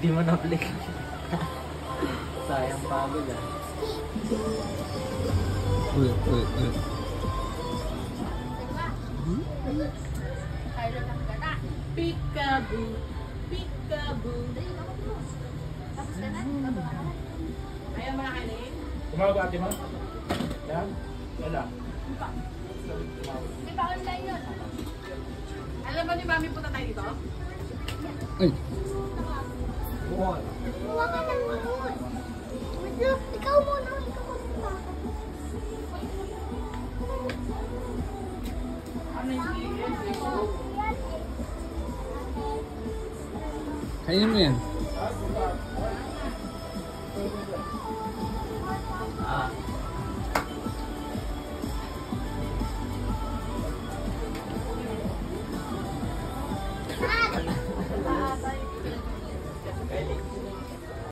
Hindi mo na-flick. Sayang pagod ah. Uy. Peekaboo. Peekaboo. Tapos ka na? Ayaw mo na kainin? Tumawag ate mo? Yan? Wala. Di ba online yun? Alam mo ni Mami punta tayo dito? Ay. Buhon. Huwag ka nang buhon. Ikaw muna. Ano yung Kainin mo yan.